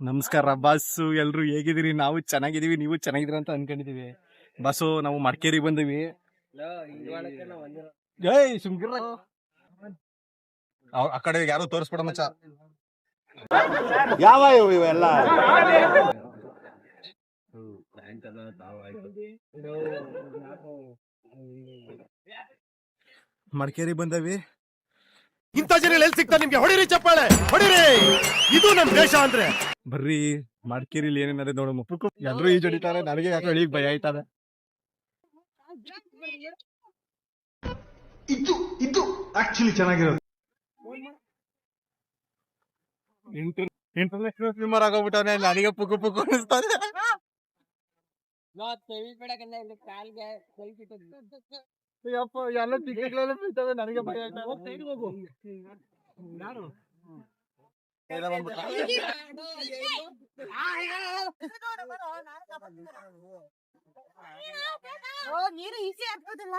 ನಮಸ್ಕಾರ ಬಾಸು, ಎಲ್ರು ಹೇಗಿದ್ದೀರಿ? ನಾವು ಚೆನ್ನಾಗಿದೀವಿ, ನೀವು ಚೆನ್ನಾಗಿದ್ದೀರ ಅಂತ ಅನ್ಕೊಂಡಿದೀವಿ. ಬಾಸು, ನಾವು ಮಡಿಕೇರಿ ಬಂದಿವಿ. ಏಯ್ ಸುಮ್ಗಿರ, ಆ ಕಡೆ ಯಾರು ತೋರಿಸ್ಬೇಡ ಮಚ್ಚ. ಯಾವ ಇವೆಲ್ಲ ಮಡಿಕೇರಿ ಬಂದವಿ. ಇಂಥ ಜನ ಎಲ್ಲಿ ಸಿಗ್ತಾ ನಿಮ್ಗೆ? ಹೊಡಿರಿ ಚಪ್ಪಾಳೆ, ಹೊಡಿರಿ. ಇದು ನಮ್ ದೇಶ ಅಂದ್ರೆ. ಬರ್ರಿ ಮಡಿಕೇರಿಲಿ ಏನೇನಾದ್ರೆ ನೋಡಮ್ಮ. ಎಲ್ರು ಈ ಜಡಿತಾರೆ, ನನಗೆ ಯಾಕೆ ಹೇಳಿಕ್ ಭಯ ಆಯ್ತದೆ. ಇದು ಆಕ್ಚುಲಿ ಚೆನ್ನಾಗಿರೋದು. ಇಂಟರ್ನ್ಯಾಷನಲ್ ಸ್ವಿಮ್ಮರ್ ಆಗೋಗ್ಬಿಟ್ಟವನೆ, ನನಗೆ ಪುಕ್ಕು ಪುಕ್ಕು ಅನಿಸ್ತಾನೆ. ಎಲ್ಲ ಚಿಕ್ಕಗಳೆಲ್ಲ ಬೀಳ್ತವೆ, ನನಗೆ ಭಯ ಆಯ್ತದೆ. ನೀರು ಈಸಿ ಆಗ್ತದಲ್ಲ.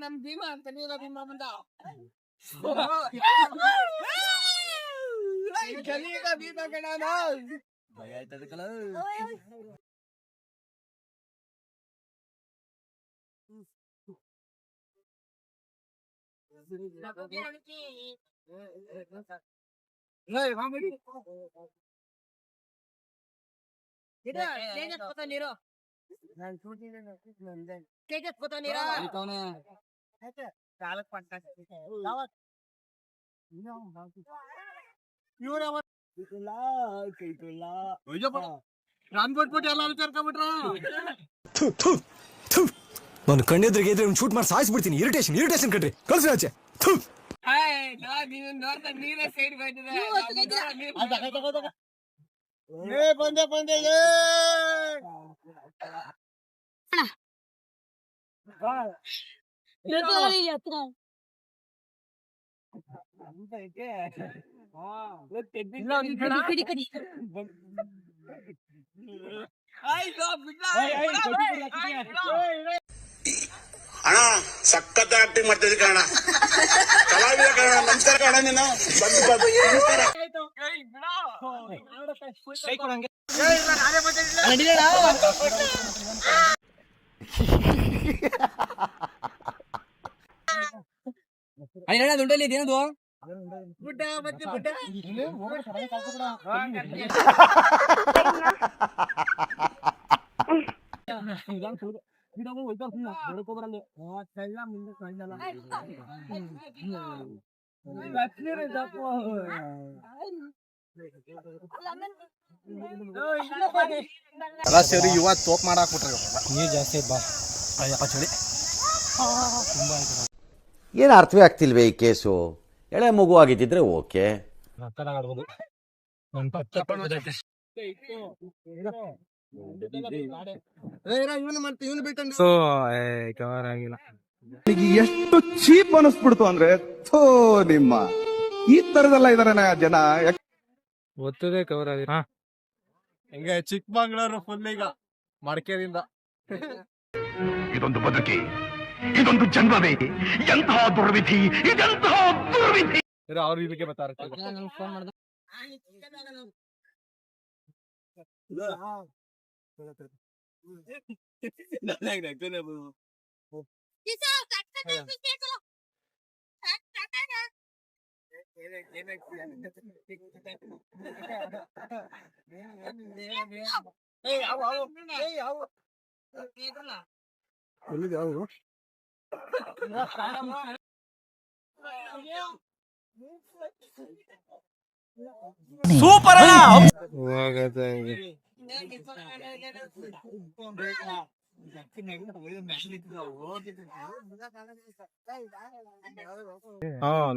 ನಮ್ ಭೀಮಾ ಅಂತ ನೀರ ಭೀಮಾ ಬಂದ ಭೀಮಾ ಕಣ ಭಯ ಆಯ್ತದ ಕಲ. ನೀರು ನಾನು ಕಣ್ಣೆದ್ರಿಗೆ ಇದ್ರೆ ಶೂಟ್ ಮಾಡಿ ಸಾಯಿಸ್ಬಿಡ್ತೀನಿ. ಇರಿಟೇಷನ್ ಕಟ್ರಿ, ಕಳ್ಸಿ ಆಚೆ. ನೀರೇ ಸೈಡ್ ಬಂದೆ ಅಣ್ಣ ಸಖತ್ ಆಕ್ಟಿಂಗ್ ಮಾಡ್ತಿದ್ದೆ ಕಣ, ಕಲಾವಿದ ಕಣ. ನಮಸ್ಕಾರ ಕಣ, ನೀನು ದುಡ್ಡಲ್ಲಿ ಇದೇನದು ಸೇರಿ ಯುವ ತೋಪ್ ಮಾಡಾಕ್ಬಿಟ್ರಿ. ನೀರ್ ಜಾಸ್ತಿ ಬಾ ಚಳಿ. ಏನು ಅರ್ಥವೇ ಆಗ್ತಿಲ್ವೇ ಈ ಕೇಸು? ಎಳೆ ಮಗು ಆಗಿದ್ದಿದ್ರೆ ಓಕೆ. ಸೊ ಕವರ್ ಆಗಿಲ್ಲ. ಎಷ್ಟು ಚೀಪ್ ಅನಿಸ್ಬಿಡ್ತು ಅಂದ್ರೆ, ಥೋ ನಿಮ್ಮ ಈ ತರದೆಲ್ಲ ಇದಾರೆ ಜನ. ಒತ್ತದೆ ಕವರ್ ಆಗಿಲ್ಲ. ಹೆಂಗೆ ಚಿಕ್ಕಮಂಗ್ಳೂರು ಫುಲ್ ಈಗ ಮಡಿಕೇರಿಯಿಂದ. ಇದೊಂದು ಬದುಕಿ, ಇದೊಂದು ಜನ್ಮವೇ, ಎಂತಹ ದುರ್ವಿಧಿ, ಇದೆಂತಹ ದುರ್ವಿಧಿ. ಅವ್ರು ಇದಕ್ಕೆ ಬರ್ತಾರೆ. ಸೂಪರ್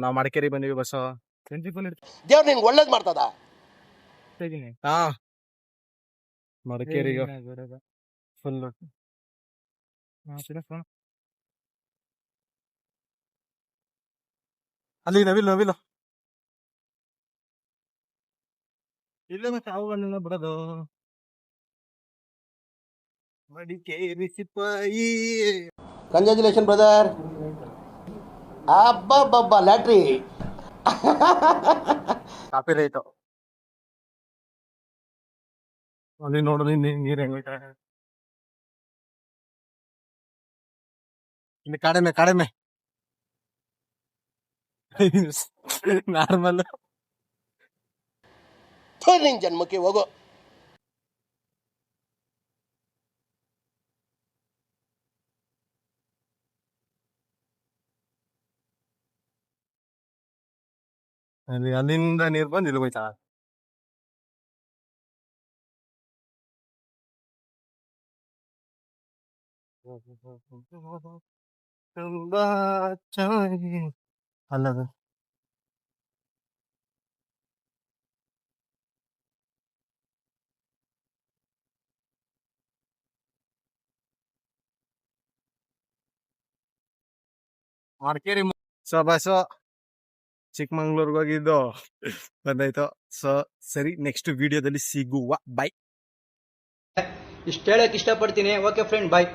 ನಾವ್ ಮಡಿಕೇರಿ ಬಂದಿವಿ ಬಸ್. ದೇವ್ರು ನಿಂಗೆ ಒಳ್ಳೇದ್ ಮಾಡ್ತದ. ಮಡಿಕೇರಿಗೆ ಫುಲ್ ಅಲ್ಲಿ ನವಿಲು ಇಲ್ಲೇ ಮತ್ತೆ ಅವುಗಳನ್ನೆಲ್ಲ ಬಿಡೋದು. ಮಡಿಕೇರಿ ಸಿಪಾಯಿ. Congratulation brother. ಅಬ್ಬಬ್ಬಬ್ಬ ಲ್ಯಾಟ್ರಿ. ಕಾಪಿ ರೈಟ್ ಅಲ್ಲಿ ನೋಡ್ರಿ ನೀರ್ ಹೆಂಗ ಇಲ್ಲಿ ಕಡಿಮೆ ನಾರ್ಮಲ್ ನಿನ್ ಜನ್ಮಕ್ಕೆ ಹೋಗೋ. ಅಲ್ಲಿಂದ ನೀರ್ ಬಂದು ಇಲ್ಲಿ ಹೋಯ್ತಾ ತುಂಬಾ ಚೆನ್ನಾಗಿ ಅಲ್ಲದು ಮಡಿಕೇರಿ ಸೊ ಬಸ್ಸು ಚಿಕ್ಕಮಂಗ್ಳೂರ್ಗೆ ಹೋಗಿದ್ದು ಬಂದಾಯ್ತು. ಸೊ ಸರಿ, ನೆಕ್ಸ್ಟ್ ವಿಡಿಯೋದಲ್ಲಿ ಸಿಗುವ. ಬೈ. ಇಷ್ಟು ಹೇಳಕ್ ಇಷ್ಟಪಡ್ತೀನಿ. ಓಕೆ ಫ್ರೆಂಡ್, ಬಾಯ್.